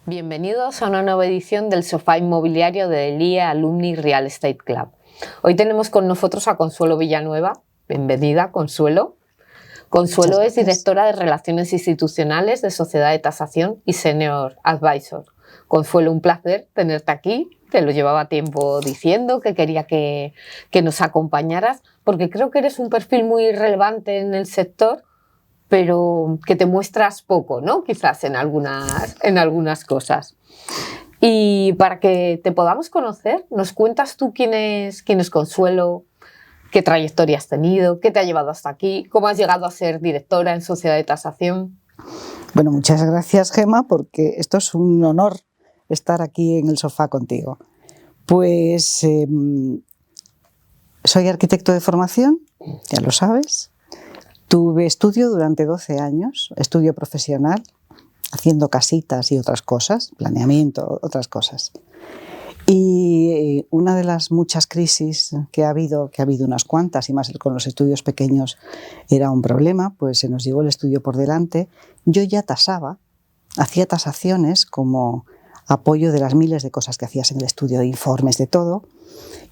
Bienvenidos a una nueva edición del Sofá Inmobiliario del IE Alumni Real Estate Club. Hoy tenemos con nosotros a Consuelo Villanueva. Bienvenida, Consuelo. Consuelo es directora de Relaciones Institucionales de Sociedad de Tasación y Senior Advisor. Consuelo, un placer tenerte aquí. Te lo llevaba tiempo diciendo que quería que nos acompañaras, porque creo que eres un perfil muy relevante en el sector, pero que te muestras poco, ¿no? Quizás en algunas cosas. Y para que te podamos conocer, ¿nos cuentas tú quién es Consuelo? ¿Qué trayectoria has tenido? ¿Qué te ha llevado hasta aquí? ¿Cómo has llegado a ser directora en Sociedad de Tasación? Bueno, muchas gracias, Gemma, porque esto es un honor estar aquí en el sofá contigo. Pues soy arquitecto de formación, ya lo sabes. Tuve estudio durante 12 años, estudio profesional, haciendo casitas y otras cosas, planeamiento, otras cosas. Y una de las muchas crisis que ha habido unas cuantas, y más con los estudios pequeños era un problema, pues se nos llevó el estudio por delante. Yo ya tasaba, hacía tasaciones como apoyo de las miles de cosas que hacías en el estudio, de informes, de todo,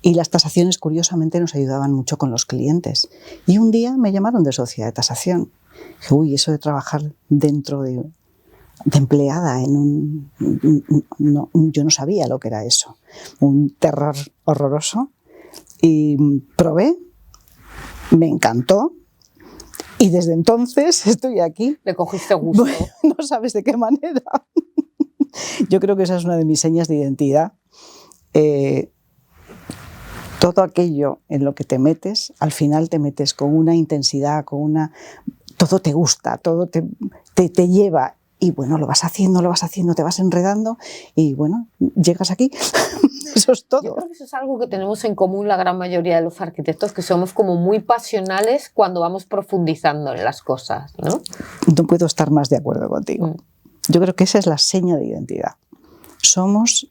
y las tasaciones curiosamente nos ayudaban mucho con los clientes. Y un día me llamaron de sociedad de tasación. Dije, uy, eso de trabajar dentro de empleada en yo no sabía lo que era eso, un terror horroroso, y probé, me encantó y desde entonces estoy aquí. ¿Le cogiste gusto? Bueno, no sabes de qué manera. Yo creo que esa es una de mis señas de identidad. Todo aquello en lo que te metes, al final te metes con una intensidad, todo te gusta, todo te lleva. Y bueno, lo vas haciendo, te vas enredando y bueno, llegas aquí. Eso es todo. Yo creo que eso es algo que tenemos en común la gran mayoría de los arquitectos, que somos como muy pasionales cuando vamos profundizando en las cosas, ¿no? No puedo estar más de acuerdo contigo. Yo creo que esa es la seña de identidad. Somos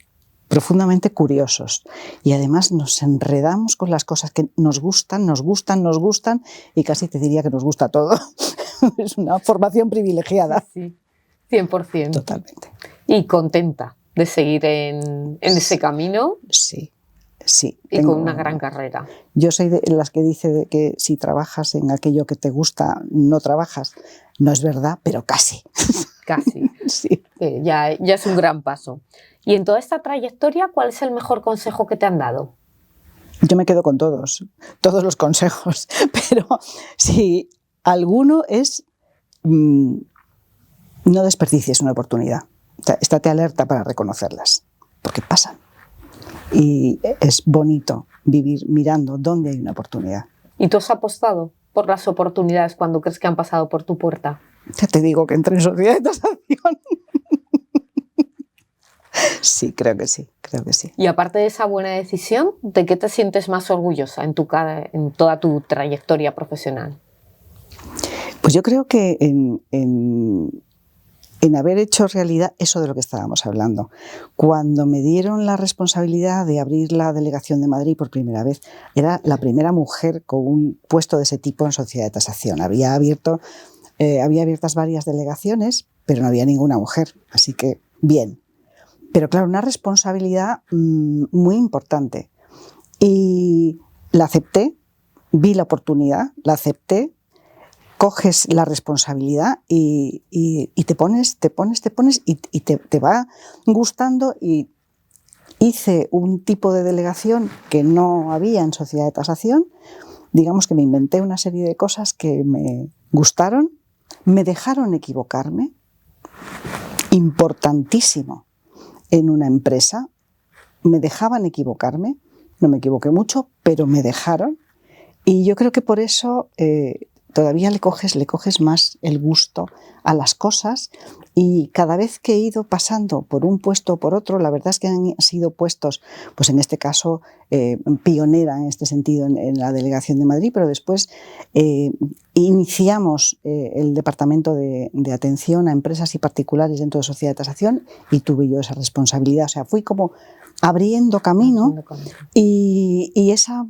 profundamente curiosos y además nos enredamos con las cosas que nos gustan y casi te diría que nos gusta todo. Es una formación privilegiada. Sí. 100%. Totalmente. ¿Y contenta de seguir en ese camino? Sí, sí. Y con una gran carrera. Yo soy de las que dice que si trabajas en aquello que te gusta, no trabajas. No es verdad, pero casi. Casi. Sí. Ya es un gran paso. Y en toda esta trayectoria, ¿cuál es el mejor consejo que te han dado? Yo me quedo con todos los consejos, pero si alguno es... no desperdicies una oportunidad. Estate alerta para reconocerlas, porque pasan. Y es bonito vivir mirando dónde hay una oportunidad. ¿Y tú has apostado por las oportunidades cuando crees que han pasado por tu puerta? Ya te digo que entré en sociedad de tasación. Sí, creo que sí. Y aparte de esa buena decisión, ¿de qué te sientes más orgullosa en toda tu trayectoria profesional? Pues yo creo que en haber hecho realidad eso de lo que estábamos hablando. Cuando me dieron la responsabilidad de abrir la delegación de Madrid por primera vez, era la primera mujer con un puesto de ese tipo en sociedad de tasación. Había abiertas varias delegaciones, pero no había ninguna mujer, así que bien. Pero claro, una responsabilidad muy importante. Y la acepté, vi la oportunidad, la acepté, coges la responsabilidad y te pones y te va gustando. Y hice un tipo de delegación que no había en sociedad de tasación. Digamos que me inventé una serie de cosas que me gustaron, me dejaron equivocarme, importantísimo en una empresa, me dejaban equivocarme, no me equivoqué mucho, pero me dejaron, y yo creo que por eso todavía le coges más el gusto a las cosas, y cada vez que he ido pasando por un puesto o por otro, la verdad es que han sido puestos, pues en este caso pionera en este sentido en la delegación de Madrid, pero después iniciamos el departamento de atención a empresas y particulares dentro de sociedad de tasación y tuve yo esa responsabilidad, o sea, fui como abriendo camino y esa...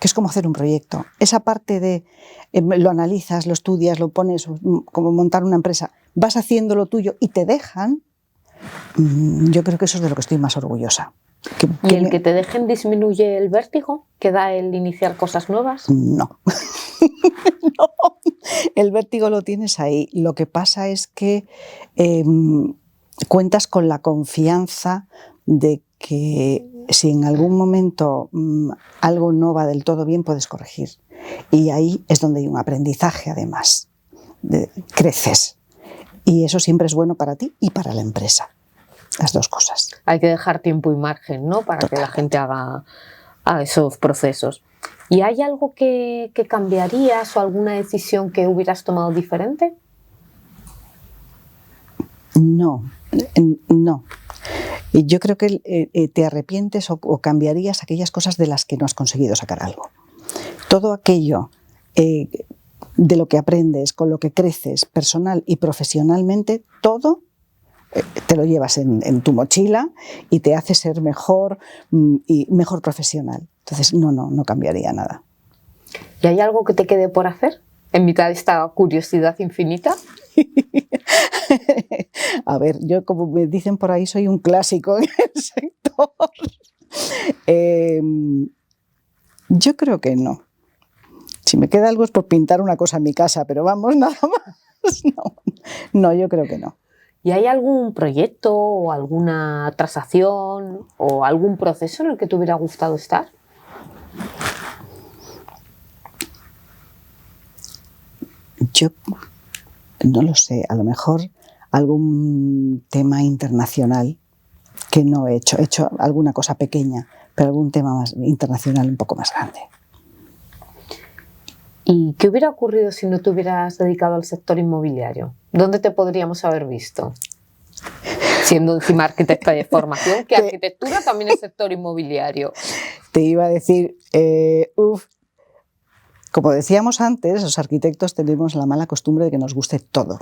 que es como hacer un proyecto. Esa parte de lo analizas, lo estudias, lo pones, como montar una empresa, vas haciendo lo tuyo y te dejan, yo creo que eso es de lo que estoy más orgullosa. ¿Y el que te dejen disminuye el vértigo que da el iniciar cosas nuevas? No. No, el vértigo lo tienes ahí. Lo que pasa es que cuentas con la confianza de que si en algún momento algo no va del todo bien, puedes corregir. Y ahí es donde hay un aprendizaje, además. Creces. Y eso siempre es bueno para ti y para la empresa. Las dos cosas. Hay que dejar tiempo y margen, ¿no? Para que la gente haga esos procesos. ¿Y hay algo que cambiarías o alguna decisión que hubieras tomado diferente? No. Yo creo que te arrepientes o cambiarías aquellas cosas de las que no has conseguido sacar algo. Todo aquello de lo que aprendes, con lo que creces personal y profesionalmente, todo te lo llevas en tu mochila y te hace ser mejor y mejor profesional. Entonces, no cambiaría nada. ¿Y hay algo que te quede por hacer en mitad de esta curiosidad infinita? A ver, yo, como me dicen por ahí, soy un clásico en el sector. Yo creo que no. Si me queda algo es por pintar una cosa en mi casa, pero vamos, nada más. No, yo creo que no. ¿Y hay algún proyecto o alguna transacción o algún proceso en el que te hubiera gustado estar? Yo no lo sé, a lo mejor algún tema internacional que no he hecho. He hecho alguna cosa pequeña, pero algún tema más internacional un poco más grande. ¿Y qué hubiera ocurrido si no te hubieras dedicado al sector inmobiliario? ¿Dónde te podríamos haber visto? Siendo encima arquitecta de formación, que arquitectura también es sector inmobiliario. Te iba a decir, como decíamos antes, los arquitectos tenemos la mala costumbre de que nos guste todo.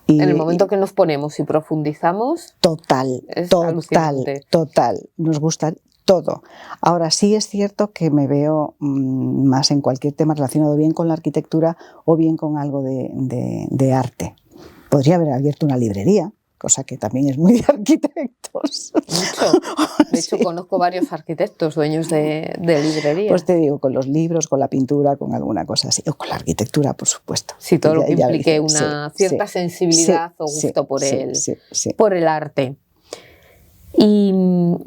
En el momento que nos ponemos y profundizamos, total, nos gusta todo. Ahora sí es cierto que me veo más en cualquier tema relacionado bien con la arquitectura o bien con algo de arte. Podría haber abierto una librería, cosa que también es muy de arquitectos. Mucho. De hecho, conozco varios arquitectos dueños de librerías. Pues te digo, con los libros, con la pintura, con alguna cosa así, o con la arquitectura, por supuesto. Sí, todo lo que implique una cierta sensibilidad o gusto por el arte. Y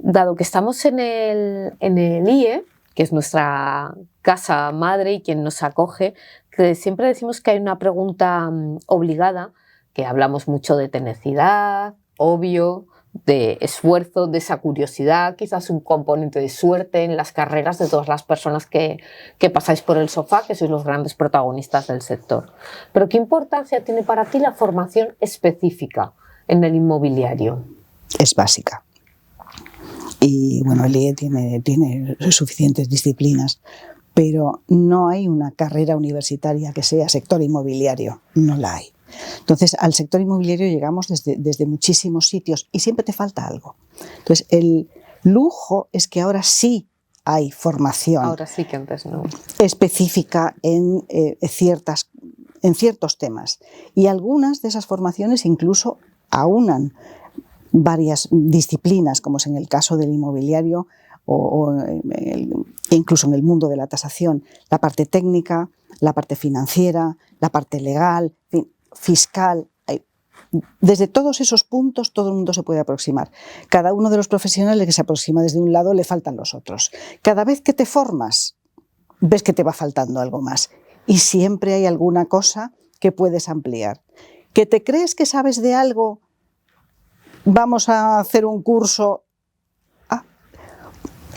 dado que estamos en el IE, que es nuestra casa madre y quien nos acoge, que siempre decimos que hay una pregunta obligada, que hablamos mucho de tenacidad, obvio, de esfuerzo, de esa curiosidad, quizás un componente de suerte en las carreras de todas las personas que pasáis por el sofá, que sois los grandes protagonistas del sector. Pero ¿qué importancia tiene para ti la formación específica en el inmobiliario? Es básica. Y bueno, el IE tiene suficientes disciplinas, pero no hay una carrera universitaria que sea sector inmobiliario, no la hay. Entonces, al sector inmobiliario llegamos desde muchísimos sitios y siempre te falta algo. Entonces, el lujo es que ahora sí hay formación. Ahora sí, que antes no. Específica en ciertos temas. Y algunas de esas formaciones incluso aunan varias disciplinas, como es en el caso del inmobiliario o incluso en el mundo de la tasación, la parte técnica, la parte financiera, la parte legal, fiscal. Desde todos esos puntos todo el mundo se puede aproximar. Cada uno de los profesionales que se aproxima desde un lado le faltan los otros. Cada vez que te formas, ves que te va faltando algo más y siempre hay alguna cosa que puedes ampliar. ¿Que te crees que sabes de algo? Vamos a hacer un curso.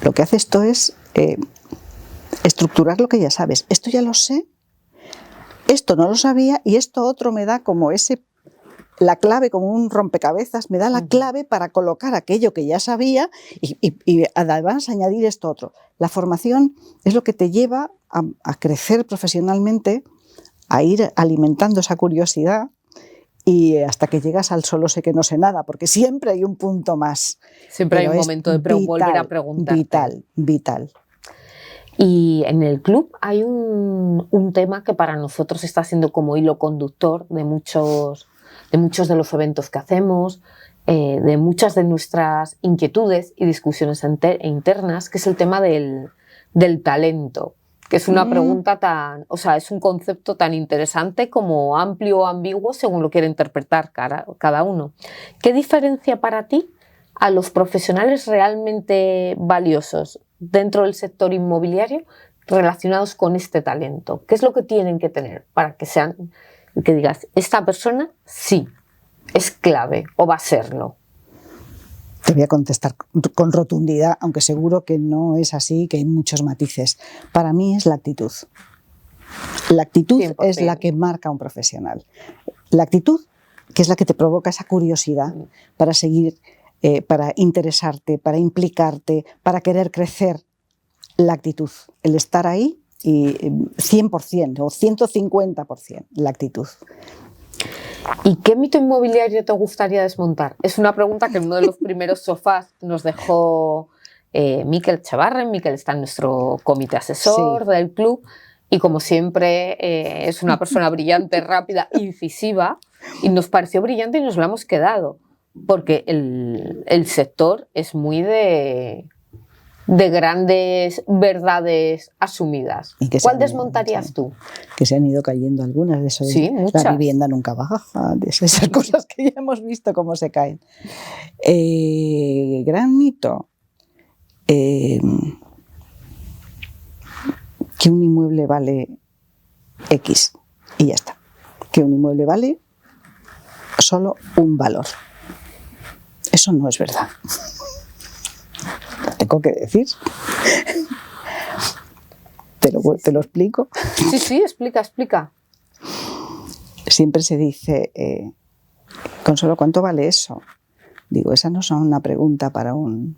Lo que hace esto es estructurar lo que ya sabes. Esto ya lo sé, esto no lo sabía y esto otro me da como la clave, como un rompecabezas, me da la clave para colocar aquello que ya sabía y además añadir esto otro. La formación es lo que te lleva a crecer profesionalmente, a ir alimentando esa curiosidad y hasta que llegas al solo sé que no sé nada, porque siempre hay un punto más. Siempre hay un momento de volver a preguntarte. Vital. Y en el club hay un tema que para nosotros está siendo como hilo conductor de muchos de los eventos que hacemos, de muchas de nuestras inquietudes y discusiones internas, que es el tema del talento, que es una pregunta es un concepto tan interesante como amplio o ambiguo según lo quiera interpretar cada uno. ¿Qué diferencia para ti a los profesionales realmente valiosos dentro del sector inmobiliario relacionados con este talento? ¿Qué es lo que tienen que tener para que que digas, esta persona sí es clave o va a serlo? Te voy a contestar con rotundidad, aunque seguro que no es así, que hay muchos matices. Para mí es la actitud. La actitud 100%. Es la que marca a un profesional. La actitud, que es la que te provoca esa curiosidad para seguir, para interesarte, para implicarte, para querer crecer. La actitud, el estar ahí y 100% o 150%, la actitud. ¿Y qué mito inmobiliario te gustaría desmontar? Es una pregunta que en uno de los primeros sofás nos dejó Miquel Chavarren. Miquel está en nuestro comité asesor del club y como siempre es una persona brillante, rápida, incisiva, y nos pareció brillante y nos lo hemos quedado porque el sector es muy de grandes verdades asumidas. ¿Cuál desmontarías tú? Que se han ido cayendo algunas de eso. Sí, muchas. La vivienda nunca baja, de esas cosas que ya hemos visto cómo se caen. Gran mito. Que un inmueble vale X y ya está. Que un inmueble vale solo un valor. Eso no es verdad. Tengo que decir. Te lo explico. Sí, explica. Siempre se dice, Consuelo, ¿cuánto vale eso? Digo, esa no es una pregunta para un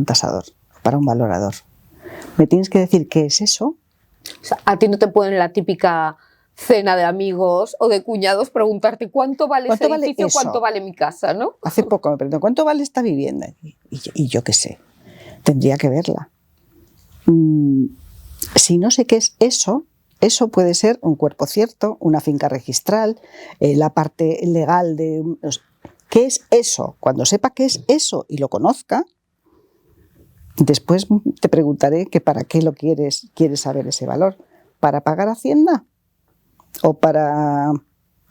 tasador, para un valorador. Me tienes que decir qué es eso. O sea, a ti no te pueden la típica cena de amigos o de cuñados preguntarte cuánto vale ese edificio, cuánto vale mi casa, ¿no? Hace poco me preguntó, ¿cuánto vale esta vivienda? Y yo qué sé, tendría que verla. Si no sé qué es eso puede ser un cuerpo cierto, una finca registral, la parte legal de... ¿Qué es eso? Cuando sepa qué es eso y lo conozca, después te preguntaré que para qué lo quieres saber ese valor. ¿Para pagar Hacienda? ¿O para...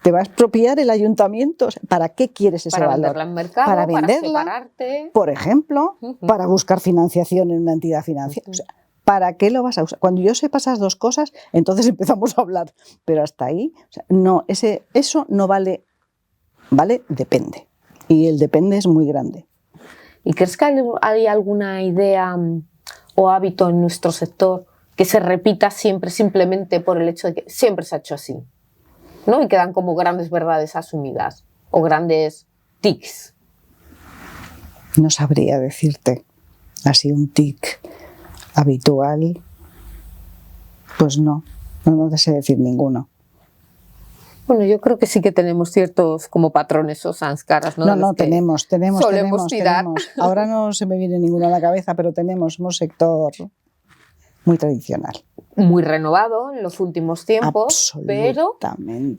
¿Te va a expropiar el ayuntamiento? ¿Para qué quieres ese valor? Para venderla en mercado, para venderla, para separarte. Por ejemplo, para buscar financiación en una entidad financiera. O sea, ¿para qué lo vas a usar? Cuando yo sepa esas dos cosas, entonces empezamos a hablar. Pero hasta ahí, o sea, no, eso no vale. Vale, depende. Y el depende es muy grande. ¿Y crees que hay alguna idea o hábito en nuestro sector que se repita siempre simplemente por el hecho de que siempre se ha hecho así, ¿no? Y quedan como grandes verdades asumidas o grandes tics? No sabría decirte. Así un tic habitual, pues no te sé decir ninguno. Bueno, yo creo que sí que tenemos ciertos como patrones o sanskaras, ¿no? No, tenemos. Tirar. Ahora no se me viene ninguno a la cabeza, pero somos sector muy tradicional. Muy renovado en los últimos tiempos, pero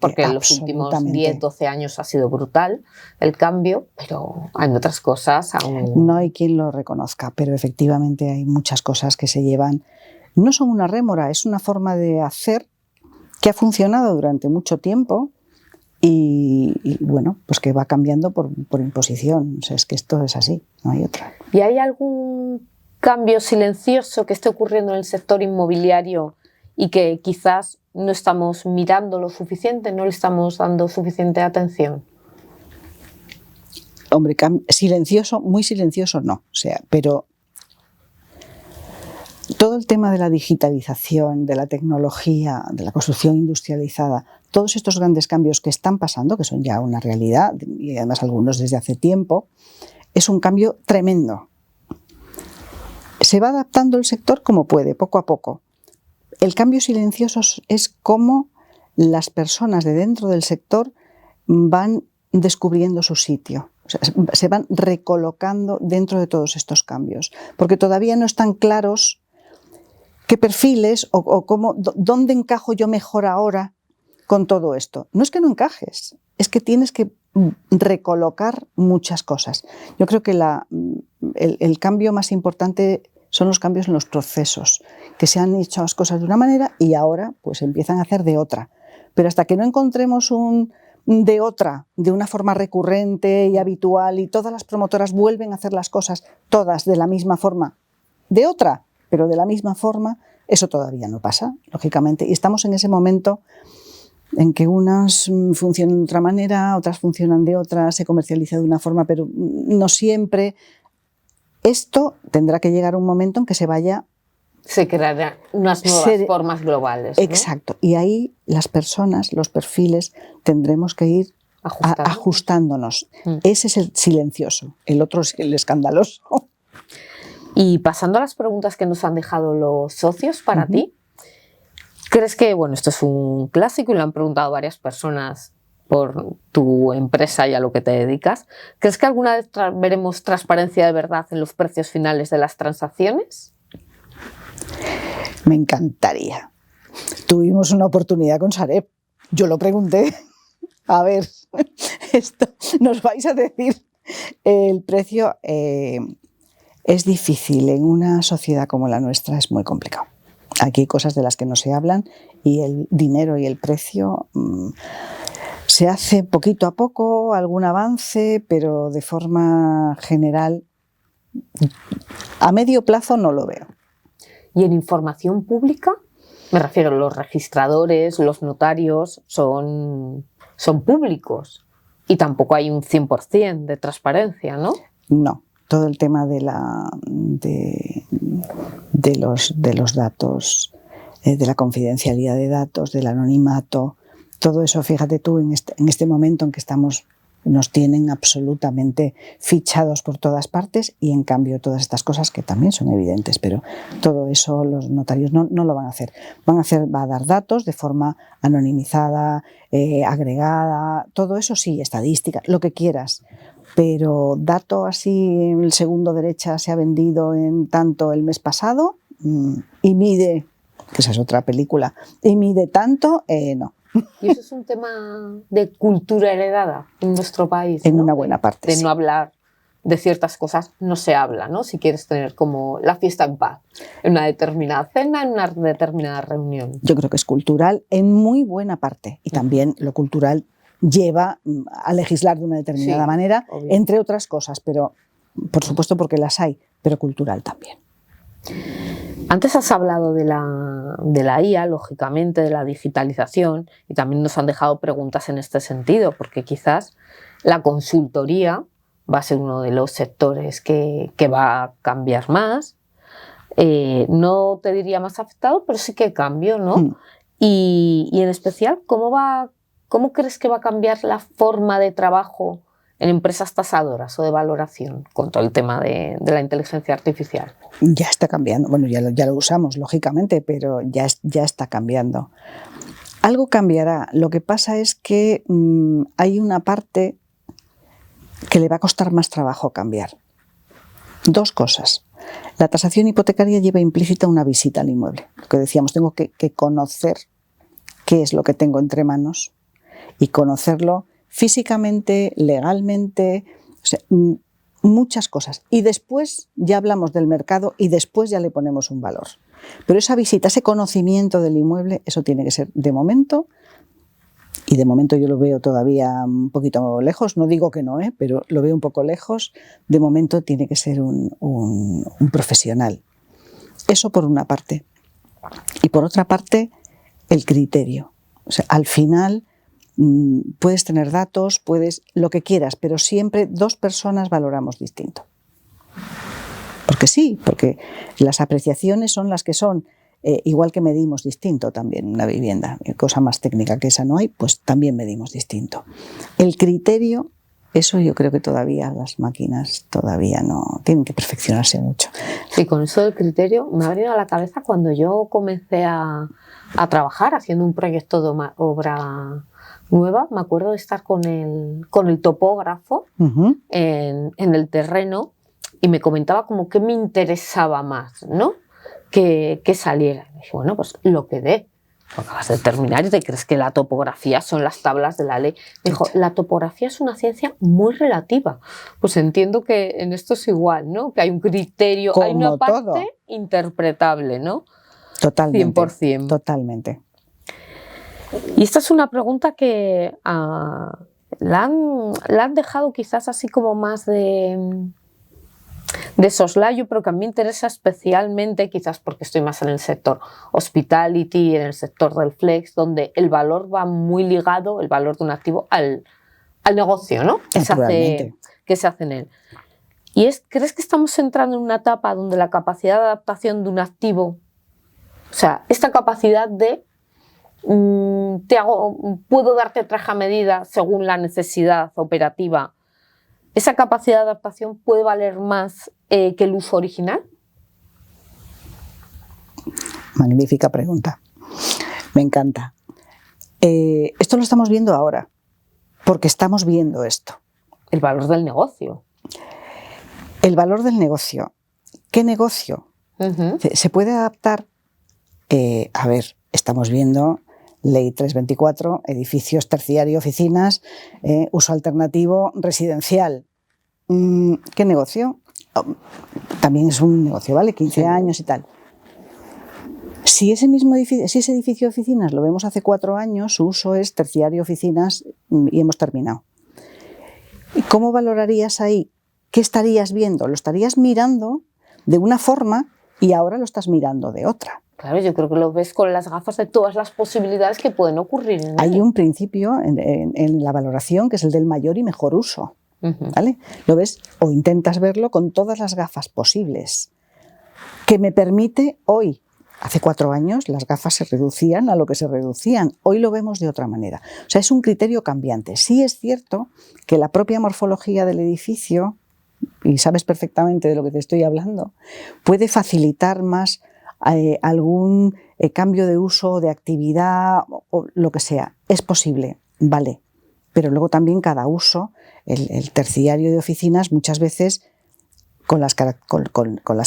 porque en los últimos 10, 12 años ha sido brutal el cambio, pero hay otras cosas aún... No hay quien lo reconozca, pero efectivamente hay muchas cosas que se llevan. No son una rémora, es una forma de hacer que ha funcionado durante mucho tiempo y bueno, pues que va cambiando por imposición. O sea, es que esto es así, no hay otra. ¿Y hay algún cambio silencioso que esté ocurriendo en el sector inmobiliario y que quizás no estamos mirando lo suficiente, no le estamos dando suficiente atención? Hombre, silencioso, muy silencioso no, o sea, pero todo el tema de la digitalización, de la tecnología, de la construcción industrializada, todos estos grandes cambios que están pasando, que son ya una realidad, y además algunos desde hace tiempo, es un cambio tremendo. Se va adaptando el sector como puede, poco a poco. El cambio silencioso es cómo las personas de dentro del sector van descubriendo su sitio. O sea, se van recolocando dentro de todos estos cambios, porque todavía no están claros qué perfiles o cómo, dónde encajo yo mejor ahora con todo esto. No es que no encajes, es que tienes que recolocar muchas cosas. Yo creo que el cambio más importante son los cambios en los procesos, que se han hecho las cosas de una manera y ahora pues empiezan a hacer de otra. Pero hasta que no encontremos un de otra, de una forma recurrente y habitual, y todas las promotoras vuelven a hacer las cosas todas de la misma forma, de otra, pero de la misma forma, eso todavía no pasa, lógicamente. Y estamos en ese momento en que unas funcionan de otra manera, otras funcionan de otra, se comercializa de una forma, pero no siempre. Esto tendrá que llegar a un momento en que se vaya... Se crearán unas nuevas formas globales, ¿no? Exacto. Y ahí las personas, los perfiles, tendremos que ir ajustándonos. Ese es el silencioso, el otro es el escandaloso. Y pasando a las preguntas que nos han dejado los socios para ti, ¿crees que, bueno, esto es un clásico y lo han preguntado varias personas por tu empresa y a lo que te dedicas? ¿Crees que alguna vez veremos transparencia de verdad en los precios finales de las transacciones? Me encantaría. Tuvimos una oportunidad con Sareb. Yo lo pregunté. A ver, esto nos vais a decir. El precio es difícil. En una sociedad como la nuestra es muy complicado. Aquí hay cosas de las que no se hablan y el dinero y el precio se hace poquito a poco, algún avance, pero de forma general a medio plazo no lo veo. ¿Y en información pública? Me refiero, los registradores, los notarios son públicos y tampoco hay un 100% de transparencia, ¿no? No, todo el tema de los datos, de la confidencialidad de datos, del anonimato, todo eso, fíjate tú, en este momento en que estamos, nos tienen absolutamente fichados por todas partes y en cambio todas estas cosas que también son evidentes, pero todo eso los notarios no lo van a hacer. Va a dar datos de forma anonimizada, agregada, todo eso sí, estadística, lo que quieras, pero dato así, el segundo derecha se ha vendido en tanto el mes pasado y mide, que esa es otra película, y mide tanto, no. ¿Y eso es un tema de cultura heredada en nuestro país? En ¿no? una buena parte, de no hablar de ciertas cosas, no se habla, ¿no? Si quieres tener como la fiesta en paz, en una determinada cena, en una determinada reunión. Yo creo que es cultural en muy buena parte y también lo cultural lleva a legislar de una determinada manera, obvio, entre otras cosas, pero por supuesto porque las hay, pero cultural también. Antes has hablado de la IA, lógicamente, de la digitalización, y también nos han dejado preguntas en este sentido, porque quizás la consultoría va a ser uno de los sectores que va a cambiar más. No te diría más afectado, pero sí que cambio, ¿no? Y en especial, ¿cómo crees que va a cambiar la forma de trabajo en empresas tasadoras o de valoración con todo el tema de la inteligencia artificial? Ya está cambiando, bueno, ya lo usamos, lógicamente, pero ya está cambiando. Algo cambiará, lo que pasa es que hay una parte que le va a costar más trabajo cambiar. Dos cosas. La tasación hipotecaria lleva implícita una visita al inmueble. Lo que decíamos, tengo que conocer qué es lo que tengo entre manos y conocerlo físicamente, legalmente, o sea, muchas cosas. Y después ya hablamos del mercado y después ya le ponemos un valor. Pero esa visita, ese conocimiento del inmueble, eso tiene que ser de momento, y de momento yo lo veo todavía un poquito lejos, no digo que no, pero lo veo un poco lejos, de momento tiene que ser un profesional. Eso por una parte. Y por otra parte, el criterio. O sea, al final puedes tener datos, puedes lo que quieras, pero siempre dos personas valoramos distinto. Porque sí, porque las apreciaciones son las que son, igual que medimos distinto también una vivienda, cosa más técnica que esa no hay, pues también medimos distinto. El criterio, eso yo creo que todavía las máquinas todavía no, tienen que perfeccionarse mucho. Sí, con eso del criterio me ha venido a la cabeza cuando yo comencé a trabajar haciendo un proyecto de obra nueva. Me acuerdo de estar con el topógrafo en el terreno y me comentaba como que me interesaba más, ¿no? Que saliera. Y dije, bueno, pues lo que dé. acabas de terminar y te crees que la topografía son las tablas de la ley. Me dijo, la topografía es una ciencia muy relativa. Pues entiendo que en esto es igual, ¿no? Que hay un criterio, como hay una parte todo, interpretable, ¿no? totalmente, 100%. totalmente. Y esta es una pregunta que la han dejado quizás así como más de soslayo, pero que a mí me interesa especialmente, quizás porque estoy más en el sector hospitality, en el sector del flex, donde el valor va muy ligado, el valor de un activo, al negocio, ¿no? Que se hace en él. Y ¿crees que estamos entrando en una etapa donde la capacidad de adaptación de un activo, o sea, esta capacidad de puedo darte traje a medida según la necesidad operativa, esa capacidad de adaptación puede valer más que el uso original? Magnífica pregunta. Me encanta. Esto lo estamos viendo ahora, porque estamos viendo esto. El valor del negocio. El valor del negocio. ¿Qué negocio? Se puede adaptar. A ver, estamos viendo Ley 324, edificios terciario, oficinas, uso alternativo residencial. ¿Qué negocio? También es un negocio, ¿vale? 15 años y tal. Si ese edificio de oficinas lo vemos hace 4 años, su uso es terciario, oficinas y hemos terminado. ¿Cómo valorarías ahí? ¿Qué estarías viendo? Lo estarías mirando de una forma y ahora lo estás mirando de otra. Claro, yo creo que lo ves con las gafas de todas las posibilidades que pueden ocurrir en él. Hay un principio en la valoración que es el del mayor y mejor uso. ¿Vale? Lo ves o intentas verlo con todas las gafas posibles. Que me permite hoy, hace 4 años, las gafas se reducían a lo que se reducían. Hoy lo vemos de otra manera. O sea, es un criterio cambiante. Sí es cierto que la propia morfología del edificio, y sabes perfectamente de lo que te estoy hablando, puede facilitar más algún cambio de uso, de actividad o lo que sea. Es posible, vale. Pero luego también cada uso, el terciario de oficinas, muchas veces con las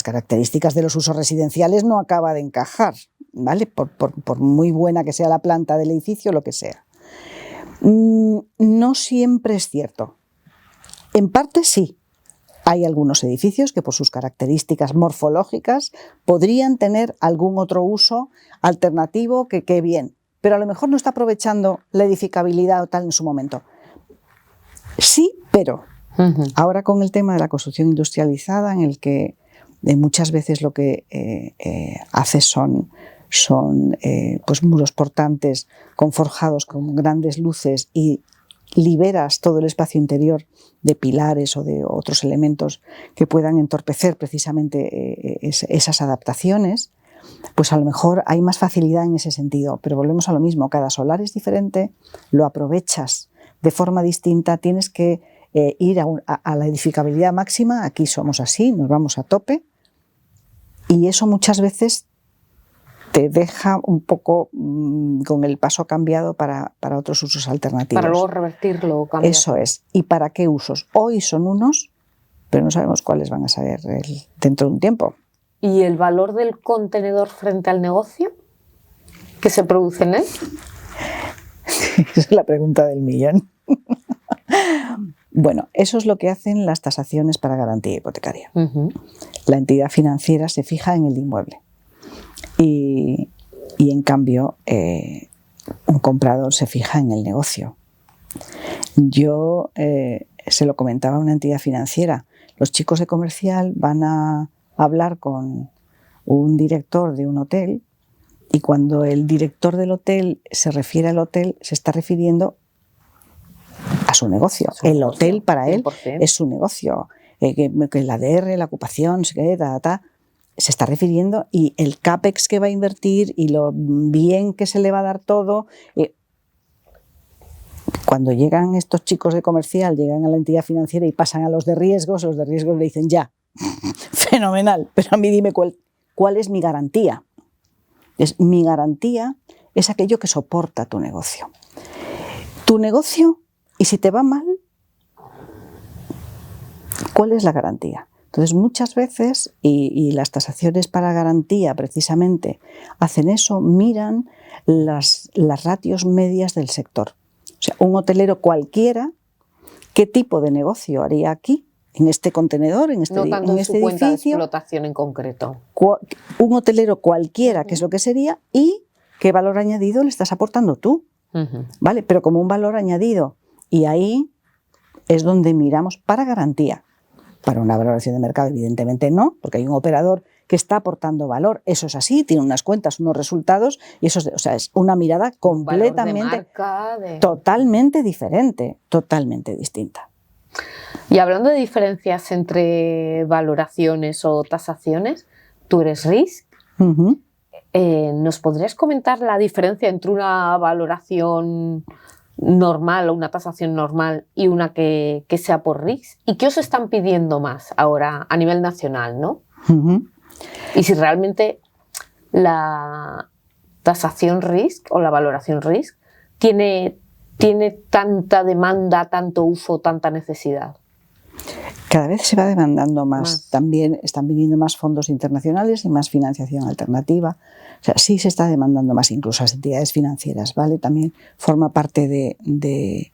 características de los usos residenciales no acaba de encajar, ¿vale? Por muy buena que sea la planta del edificio, lo que sea. No siempre es cierto. En parte sí. Hay algunos edificios que por sus características morfológicas podrían tener algún otro uso alternativo que bien, pero a lo mejor no está aprovechando la edificabilidad o tal en su momento. Sí, pero ahora con el tema de la construcción industrializada, en el que muchas veces lo que hace son pues muros portantes con forjados con grandes luces y liberas todo el espacio interior de pilares o de otros elementos que puedan entorpecer precisamente esas adaptaciones, pues a lo mejor hay más facilidad en ese sentido. Pero volvemos a lo mismo, cada solar es diferente, lo aprovechas de forma distinta, tienes que ir a la edificabilidad máxima. Aquí somos así, nos vamos a tope, y eso muchas veces te deja un poco con el paso cambiado para otros usos alternativos. Para luego revertirlo o cambiar. Eso es. ¿Y para qué usos? Hoy son unos, pero no sabemos cuáles van a ser dentro de un tiempo. ¿Y el valor del contenedor frente al negocio que se produce en él? Esa es la pregunta del millón. Bueno, eso es lo que hacen las tasaciones para garantía hipotecaria. La entidad financiera se fija en el inmueble. Y en cambio, un comprador se fija en el negocio. Yo se lo comentaba a una entidad financiera. Los chicos de comercial van a hablar con un director de un hotel y cuando el director del hotel se refiere al hotel, se está refiriendo a su negocio. El hotel para él 100%. Es su negocio. Que el ADR, la ocupación, se está refiriendo, y el CAPEX que va a invertir y lo bien que se le va a dar todo. Cuando llegan estos chicos de comercial, llegan a la entidad financiera y pasan a los de riesgos le dicen ya, fenomenal, pero a mí dime cuál es mi garantía. Mi garantía es aquello que soporta tu negocio. Tu negocio, y si te va mal, ¿cuál es la garantía? Entonces, muchas veces, y las tasaciones para garantía precisamente hacen eso, miran las ratios medias del sector. O sea, un hotelero cualquiera, ¿qué tipo de negocio haría aquí? En este contenedor, en este edificio. No tanto en su cuenta de explotación en concreto. Un hotelero cualquiera, que es lo que sería, y qué valor añadido le estás aportando tú. ¿Vale? Pero como un valor añadido. Y ahí es donde miramos para garantía. Para una valoración de mercado, evidentemente no, porque hay un operador que está aportando valor. Eso es así, tiene unas cuentas, unos resultados, y eso es, o sea, es una mirada completamente, totalmente diferente, totalmente distinta. Y hablando de diferencias entre valoraciones o tasaciones, tú eres Risk. ¿Nos podrías comentar la diferencia entre una valoración normal o una tasación normal y una que sea por Risk? ¿Y qué os están pidiendo más ahora a nivel nacional, ¿no? Y si realmente la tasación Risk o la valoración Risk tiene tanta demanda, tanto uso, tanta necesidad. Cada vez se va demandando más. También están viniendo más fondos internacionales y más financiación alternativa. O sea, sí se está demandando más, incluso las entidades financieras, ¿vale? También forma parte de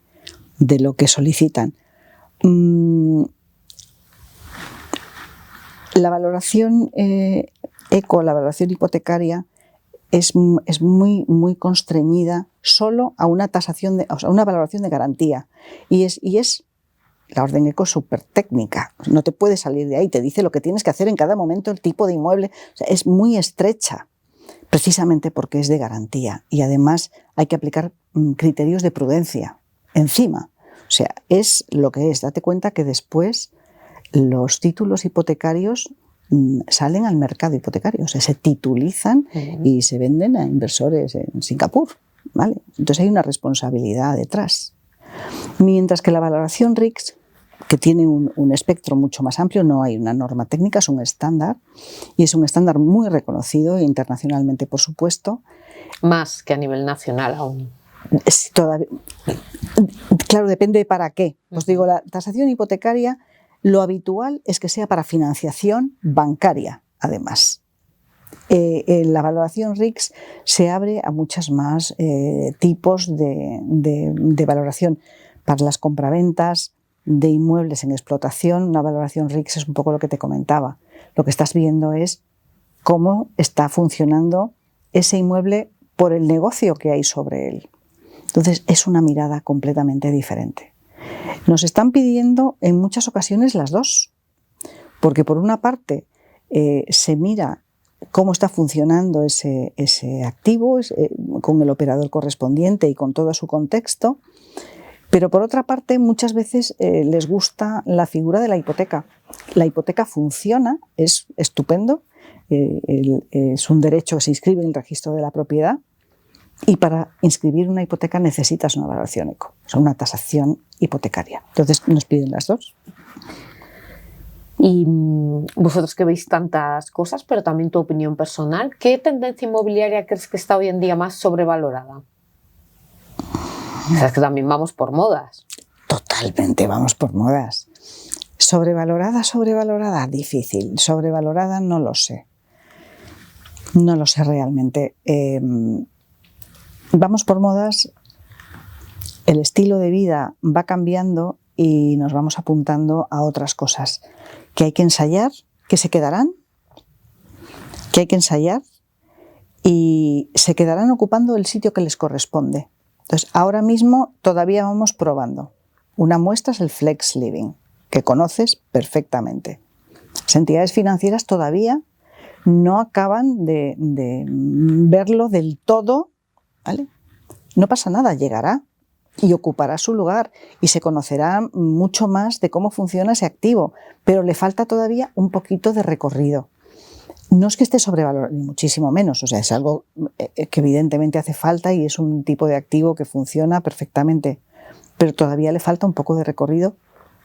lo que solicitan. La valoración eco, la valoración hipotecaria, es muy constreñida solo a una tasación, o sea, una valoración de garantía. Y es la orden eco súper técnica, no te puedes salir de ahí, te dice lo que tienes que hacer en cada momento, el tipo de inmueble, o sea, es muy estrecha, precisamente porque es de garantía y además hay que aplicar criterios de prudencia encima. O sea, es lo que es. Date cuenta que después los títulos hipotecarios salen al mercado hipotecario, o sea, se titulizan y se venden a inversores en Singapur, ¿vale? Entonces hay una responsabilidad detrás. Mientras que la valoración RICS, que tiene un espectro mucho más amplio, no hay una norma técnica, es un estándar, y es un estándar muy reconocido internacionalmente, por supuesto. Más que a nivel nacional aún. Claro, depende de para qué. Os digo, la tasación hipotecaria, lo habitual es que sea para financiación bancaria, además. La valoración RICS se abre a muchas más tipos de valoración para las compraventas de inmuebles en explotación. Una valoración RICS es un poco lo que te comentaba. Lo que estás viendo es cómo está funcionando ese inmueble por el negocio que hay sobre él. Entonces es una mirada completamente diferente. Nos están pidiendo en muchas ocasiones las dos, porque por una parte se mira cómo está funcionando ese activo con el operador correspondiente y con todo su contexto, pero por otra parte muchas veces les gusta la figura de la hipoteca. La hipoteca funciona, es estupendo, es un derecho que se inscribe en el registro de la propiedad y para inscribir una hipoteca necesitas una valoración eco, o sea, una tasación hipotecaria. Entonces nos piden las dos. Y vosotros que veis tantas cosas, pero también tu opinión personal, ¿qué tendencia inmobiliaria crees que está hoy en día más sobrevalorada? O sea, es que también vamos por modas. Totalmente, vamos por modas. Sobrevalorada, difícil. Sobrevalorada, no lo sé. No lo sé realmente. Vamos por modas, el estilo de vida va cambiando y nos vamos apuntando a otras cosas que hay que ensayar, que se quedarán, que hay que ensayar y se quedarán ocupando el sitio que les corresponde. Entonces, ahora mismo todavía vamos probando. Una muestra es el Flex Living, que conoces perfectamente. Las entidades financieras todavía no acaban de verlo del todo, ¿vale? No pasa nada, llegará y ocupará su lugar y se conocerá mucho más de cómo funciona ese activo, pero le falta todavía un poquito de recorrido. No es que esté sobrevalorado, ni muchísimo menos, o sea, es algo que evidentemente hace falta y es un tipo de activo que funciona perfectamente, pero todavía le falta un poco de recorrido,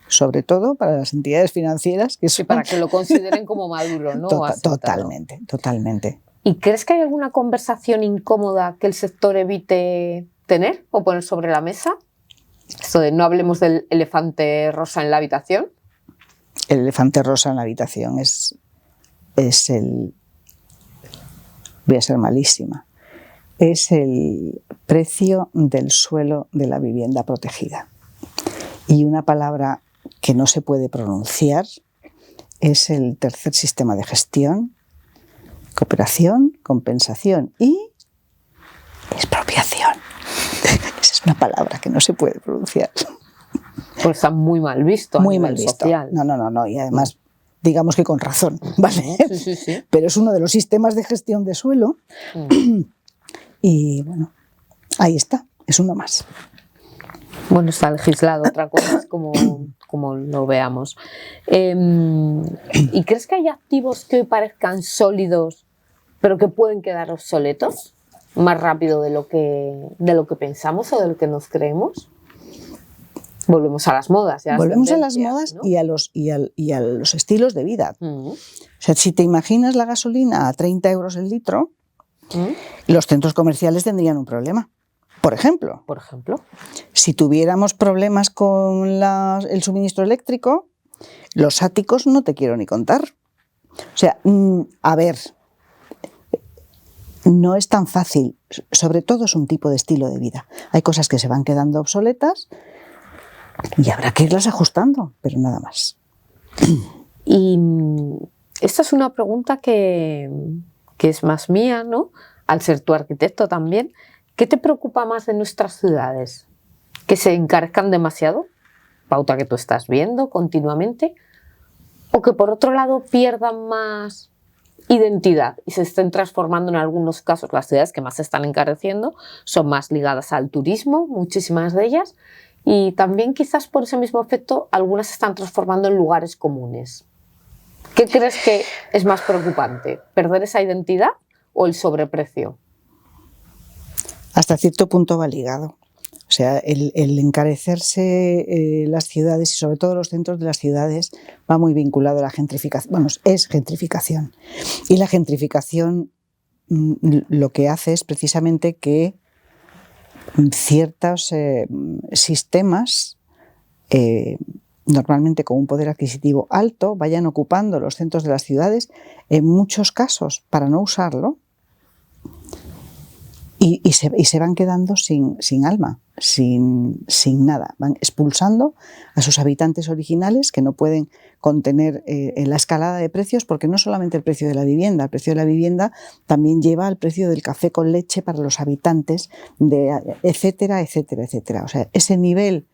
sobre todo para las entidades financieras. Que son... para que lo consideren como maduro, ¿no? Totalmente. ¿Y crees que hay alguna conversación incómoda que el sector evite tener o poner sobre la mesa? Esto de no hablemos del elefante rosa en la habitación. el elefante rosa en la habitación es el... Voy a ser malísima. Es el precio del suelo de la vivienda protegida. Y una palabra que no se puede pronunciar es el tercer sistema de gestión: cooperación, compensación y expropiación. Esa es una palabra que no se puede pronunciar. Pues está muy mal visto. Muy a mal nivel visto. social. No. Y además, digamos que con razón, ¿vale? Sí. Pero es uno de los sistemas de gestión de suelo. Y bueno, ahí está, es uno más. Bueno, está legislado, otra cosa es como lo veamos. ¿Y crees que hay activos que hoy parezcan sólidos, pero que pueden quedar obsoletos más rápido de lo que pensamos o de lo que nos creemos? Volvemos a las modas. Volvemos a las modas, ¿no? y a los estilos de vida. O sea, si te imaginas la gasolina a 30 euros el litro, los centros comerciales tendrían un problema. Por ejemplo, si tuviéramos problemas con el suministro eléctrico, los áticos no te quiero ni contar. O sea, a ver, no es tan fácil. Sobre todo es un tipo de estilo de vida. Hay cosas que se van quedando obsoletas y habrá que irlas ajustando, pero nada más. Y esta es una pregunta que es más mía, ¿no? Al ser tu arquitecto también. ¿Qué te preocupa más de nuestras ciudades? ¿Que se encarezcan demasiado? Pauta que tú estás viendo continuamente. ¿O que por otro lado pierdan más identidad y se estén transformando en algunos casos? Las ciudades que más se están encareciendo son más ligadas al turismo, muchísimas de ellas. Y también quizás por ese mismo efecto algunas se están transformando en lugares comunes. ¿Qué crees que es más preocupante? ¿Perder esa identidad o el sobreprecio? Hasta cierto punto va ligado. O sea, el encarecerse las ciudades y sobre todo los centros de las ciudades va muy vinculado a la gentrificación. Bueno, es gentrificación. Y la gentrificación lo que hace es precisamente que ciertos sistemas, normalmente con un poder adquisitivo alto, vayan ocupando los centros de las ciudades, en muchos casos para no usarlo, y se van quedando sin alma, sin nada. Van expulsando a sus habitantes originales que no pueden contener la escalada de precios, porque no solamente el precio de la vivienda también lleva al precio del café con leche para los habitantes, etcétera, etcétera, etcétera. O sea, ese nivel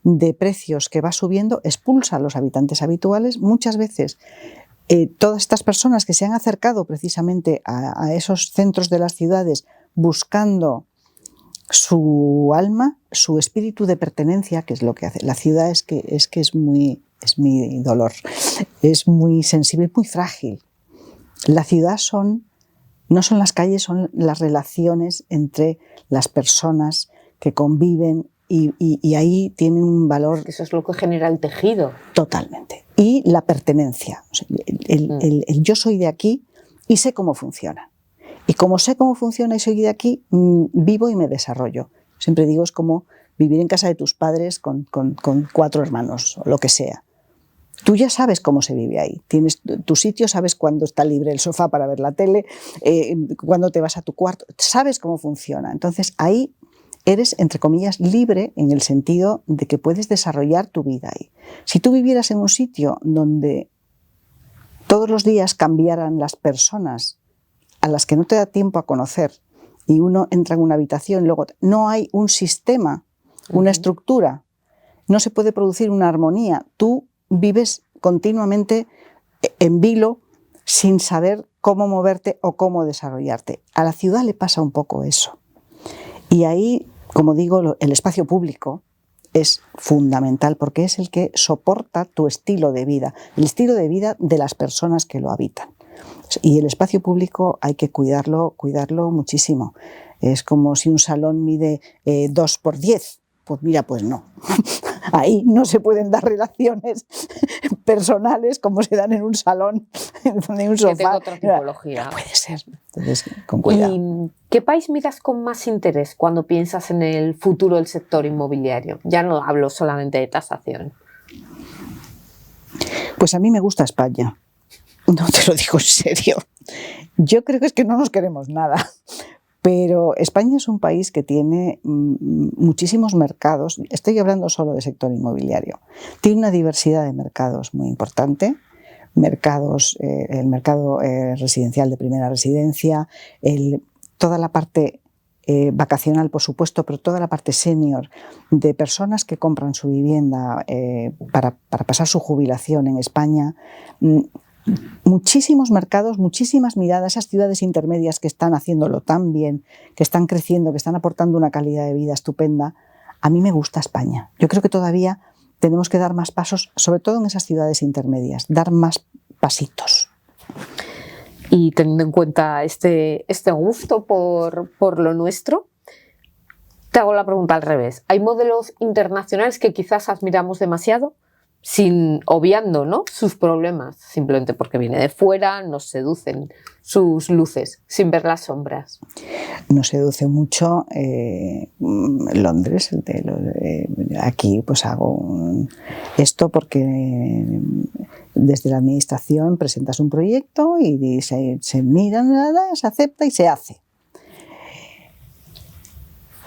de precios que va subiendo expulsa a los habitantes habituales. Muchas veces todas estas personas que se han acercado precisamente a esos centros de las ciudades buscando su alma, su espíritu de pertenencia, que es lo que hace. La ciudad es mi dolor, es muy sensible, muy frágil. La ciudad no son las calles, son las relaciones entre las personas que conviven y ahí tiene un valor. Eso es lo que genera el tejido. Totalmente. Y la pertenencia. O sea, el yo soy de aquí y sé cómo funciona. Y como sé cómo funciona y soy de aquí, vivo y me desarrollo. Siempre digo, es como vivir en casa de tus padres con 4 hermanos o lo que sea. Tú ya sabes cómo se vive ahí. Tienes tu sitio, sabes cuándo está libre el sofá para ver la tele, cuándo te vas a tu cuarto, sabes cómo funciona. Entonces ahí eres, entre comillas, libre en el sentido de que puedes desarrollar tu vida ahí. Si tú vivieras en un sitio donde todos los días cambiaran las personas a las que no te da tiempo a conocer, y uno entra en una habitación, luego no hay un sistema, una estructura, no se puede producir una armonía, tú vives continuamente en vilo sin saber cómo moverte o cómo desarrollarte. A la ciudad le pasa un poco eso. Y ahí, como digo, el espacio público es fundamental porque es el que soporta tu estilo de vida, el estilo de vida de las personas que lo habitan. Y el espacio público hay que cuidarlo muchísimo. Es como si un salón mide 2 por 10. Pues mira, pues no. Ahí no se pueden dar relaciones personales como se dan en un salón, en un sofá. Que tenga otra tipología. No puede ser. Entonces, con cuidado. ¿Y qué país miras con más interés cuando piensas en el futuro del sector inmobiliario? Ya no hablo solamente de tasación. Pues a mí me gusta España. No te lo digo en serio. Yo creo que es que no nos queremos nada. Pero España es un país que tiene muchísimos mercados. Estoy hablando solo del sector inmobiliario. Tiene una diversidad de mercados muy importante. El mercado residencial de primera residencia, toda la parte vacacional, por supuesto, pero toda la parte senior de personas que compran su vivienda para pasar su jubilación en España. Muchísimos mercados, muchísimas miradas, esas ciudades intermedias que están haciéndolo tan bien, que están creciendo, que están aportando una calidad de vida estupenda. A mí me gusta España. Yo creo que todavía tenemos que dar más pasos, sobre todo en esas ciudades intermedias, dar más pasitos. Y teniendo en cuenta este gusto por lo nuestro, te hago la pregunta al revés. ¿Hay modelos internacionales que quizás admiramos demasiado? Obviando, ¿no?, sus problemas, simplemente porque viene de fuera, nos seducen sus luces, sin ver las sombras. Nos seduce mucho Londres. Aquí pues hago esto porque desde la administración presentas un proyecto y se mira nada, se acepta y se hace.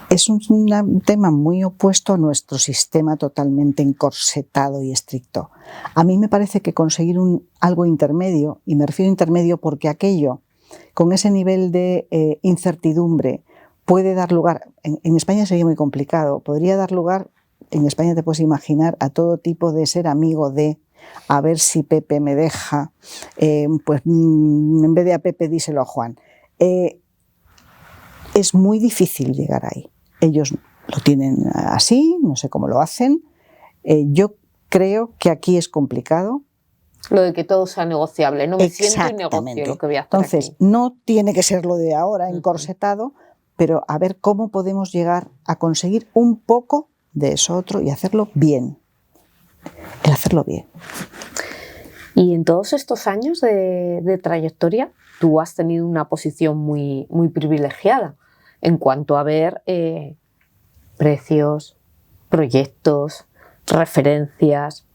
Es un tema muy opuesto a nuestro sistema totalmente encorsetado y estricto. A mí me parece que conseguir algo intermedio, y me refiero a intermedio porque aquello, con ese nivel de incertidumbre, puede dar lugar, en España sería muy complicado, podría dar lugar, en España te puedes imaginar, a todo tipo de ser amigo de, a ver si Pepe me deja, pues en vez de a Pepe díselo a Juan. Es muy difícil llegar ahí. Ellos lo tienen así, no sé cómo lo hacen. Yo creo que aquí es complicado. Lo de que todo sea negociable, no me siento y negocio lo que voy a hacer. Entonces, aquí. No tiene que ser lo de ahora, encorsetado, pero a ver cómo podemos llegar a conseguir un poco de eso otro y hacerlo bien. El hacerlo bien. Y en todos estos años de trayectoria, tú has tenido una posición muy, muy privilegiada en cuanto a ver precios, proyectos, referencias.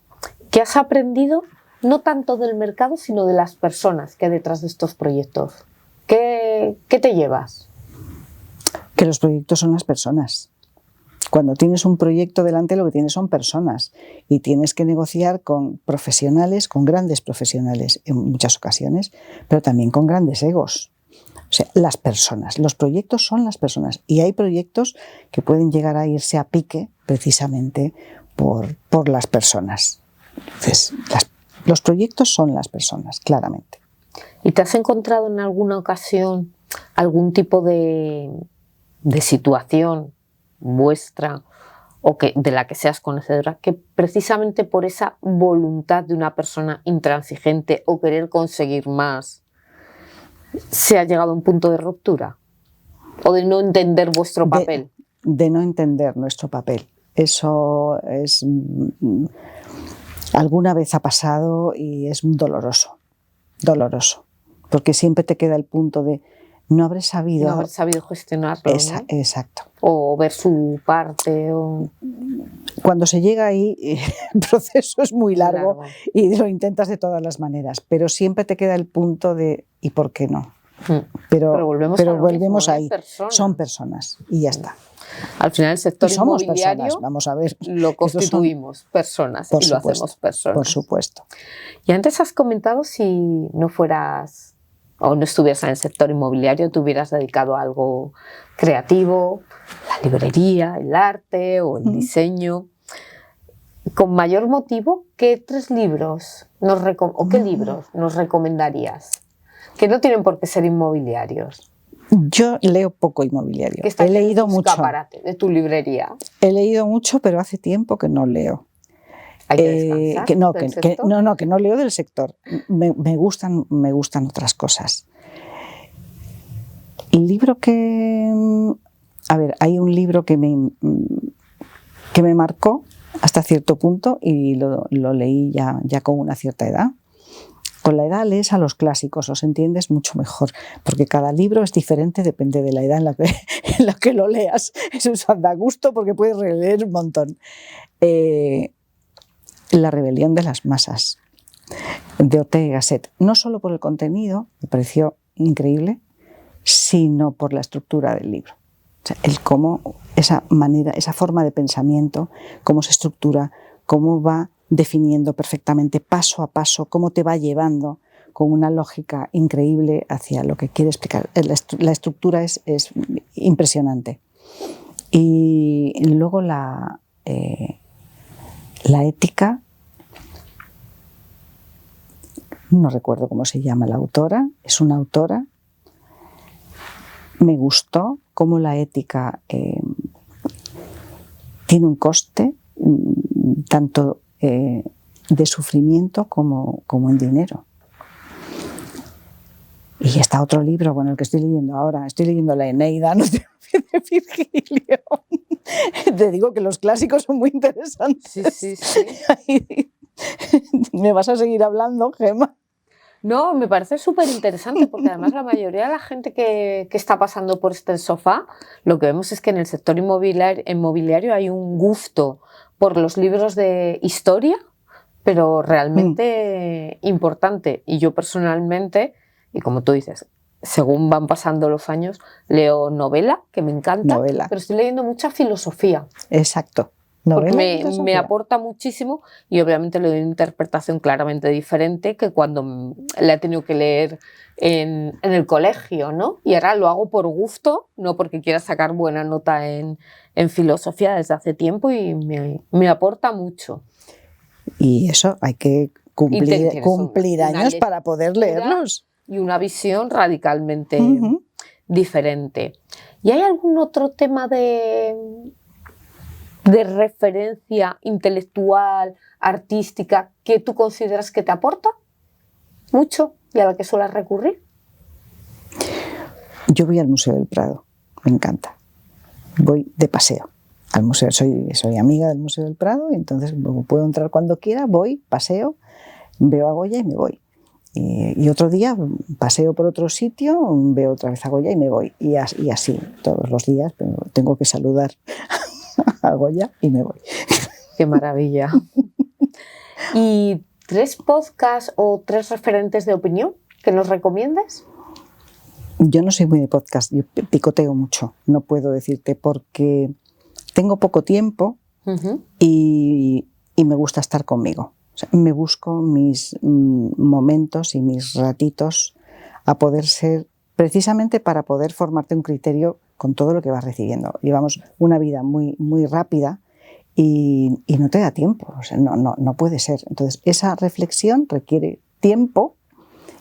¿Qué has aprendido, no tanto del mercado, sino de las personas que hay detrás de estos proyectos? ¿Qué te llevas? Que los proyectos son las personas. Cuando tienes un proyecto delante, lo que tienes son personas y tienes que negociar con profesionales, con grandes profesionales en muchas ocasiones, pero también con grandes egos. O sea, las personas, los proyectos son las personas y hay proyectos que pueden llegar a irse a pique precisamente por las personas. Entonces, los proyectos son las personas, claramente. ¿Y te has encontrado en alguna ocasión algún tipo de situación vuestra o de la que seas conocedora, que precisamente por esa voluntad de una persona intransigente o querer conseguir más, se ha llegado a un punto de ruptura? ¿O de no entender vuestro papel? De no entender nuestro papel. Eso es... alguna vez ha pasado y es doloroso, doloroso. Porque siempre te queda el punto de no haber sabido gestionarlo, ¿no? Exacto. O ver su parte. Cuando se llega ahí, el proceso es muy largo y lo intentas de todas las maneras, pero siempre te queda el punto de ¿y por qué no? Pero volvemos ahí. Son personas y ya está. Al final el sector inmobiliario personas, vamos a ver, lo constituimos personas y lo hacemos personas. Por supuesto. Y antes has comentado si no fueras o no estuvieras en el sector inmobiliario, te hubieras dedicado a algo creativo, la librería, el arte o el diseño. Con mayor motivo, ¿qué 3 libros qué libros nos recomendarías? Que no tienen por qué ser inmobiliarios. Yo leo poco inmobiliario. He leído mucho. Escaparate de tu librería. He leído mucho, pero hace tiempo que no leo. ¿Hay que descansar que no leo del sector. Me gustan otras cosas. El libro que... A ver, hay un libro que me marcó hasta cierto punto y lo leí ya con una cierta edad. Con la edad lees a los clásicos, los entiendes mucho mejor, porque cada libro es diferente, depende de la edad en la que lo leas. Eso da gusto porque puedes releer un montón. La rebelión de las masas. de Ortega y Gasset, no solo por el contenido, me pareció increíble, sino por la estructura del libro. O sea, el cómo, esa manera, esa forma de pensamiento, cómo se estructura, cómo va definiendo perfectamente paso a paso, cómo te va llevando con una lógica increíble hacia lo que quiere explicar. La estructura es impresionante. Y luego la ética, no recuerdo cómo se llama la autora, es una autora. Me gustó cómo la ética tiene un coste tanto de sufrimiento como en dinero. Y está otro libro, bueno, el que estoy leyendo ahora, estoy leyendo la Eneida, no sé, de Virgilio. Te digo que los clásicos son muy interesantes. Sí, sí, sí. ¿Me vas a seguir hablando, Gemma? No, me parece súper interesante porque además la mayoría de la gente que está pasando por este sofá, lo que vemos es que en el sector inmobiliario hay un gusto por los libros de historia, pero realmente importante. Y yo personalmente, y como tú dices, según van pasando los años, leo novela, que me encanta, pero estoy leyendo mucha filosofía. Exacto. Porque me aporta muchísimo y obviamente le doy una interpretación claramente diferente que cuando la he tenido que leer en el colegio, ¿no? Y ahora lo hago por gusto, no porque quiera sacar buena nota en filosofía desde hace tiempo y me aporta mucho. Y eso, hay que cumplir años para poder leerlos. Y una visión radicalmente diferente. ¿Y hay algún otro tema de referencia intelectual, artística, que tú consideras que te aporta mucho y a la que suelas recurrir? Yo voy al Museo del Prado, me encanta. Voy de paseo al museo, soy amiga del Museo del Prado, y entonces puedo entrar cuando quiera, voy, paseo, veo a Goya y me voy. Y otro día paseo por otro sitio, veo otra vez a Goya y me voy. Y así todos los días, pero tengo que saludar a Goya y me voy. ¡Qué maravilla! ¿Y 3 podcasts o 3 referentes de opinión que nos recomiendes? Yo no soy muy de podcast, yo picoteo mucho, no puedo decirte porque tengo poco tiempo y me gusta estar conmigo. O sea, me busco mis momentos y mis ratitos a poder ser, precisamente para poder formarte un criterio con todo lo que vas recibiendo. Llevamos una vida muy, muy rápida y no te da tiempo, o sea, no puede ser. Entonces, esa reflexión requiere tiempo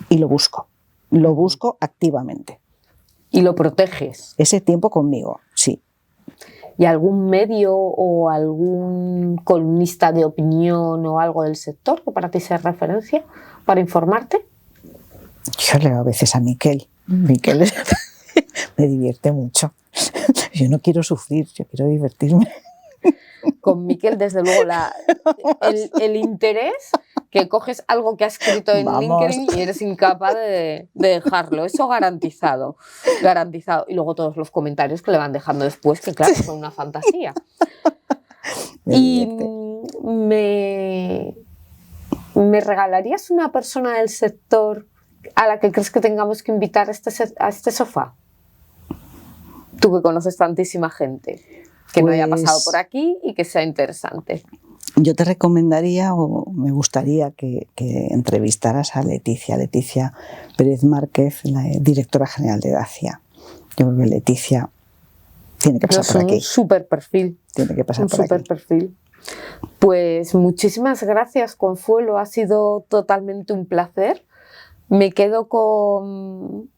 y lo busco activamente. ¿Y lo proteges? Ese tiempo conmigo, sí. ¿Y algún medio o algún columnista de opinión o algo del sector que para ti sea referencia para informarte? Yo leo a veces a Miquel. Miquel me divierte mucho. Yo no quiero sufrir, yo quiero divertirme. Con Miquel, desde luego, el interés que coges algo que ha escrito en LinkedIn y eres incapaz de dejarlo. Eso garantizado, garantizado. Y luego todos los comentarios que le van dejando después, que claro, son una fantasía. ¿Y me regalarías una persona del sector a la que crees que tengamos que invitar a este sofá? Tú que conoces tantísima gente que no haya pasado por aquí y que sea interesante. Yo te recomendaría, o me gustaría que entrevistaras a Leticia Pérez Márquez, la directora general de Dacia. Yo creo que Leticia tiene que pasar por aquí. Un súper perfil. Tiene que pasar por aquí. Un súper perfil. Pues muchísimas gracias, Consuelo. Ha sido totalmente un placer. Me quedo con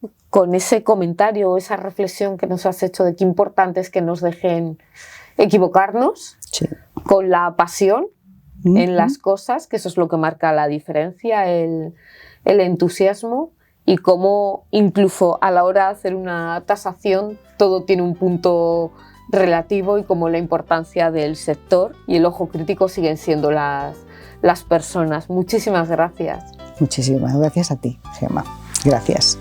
ese comentario, esa reflexión que nos has hecho de qué importante es que nos dejen equivocarnos, sí, con la pasión en las cosas, que eso es lo que marca la diferencia, el entusiasmo, y cómo incluso a la hora de hacer una tasación todo tiene un punto relativo y como la importancia del sector y el ojo crítico siguen siendo las personas. Muchísimas gracias. Muchísimas gracias a ti, Gemma. Gracias.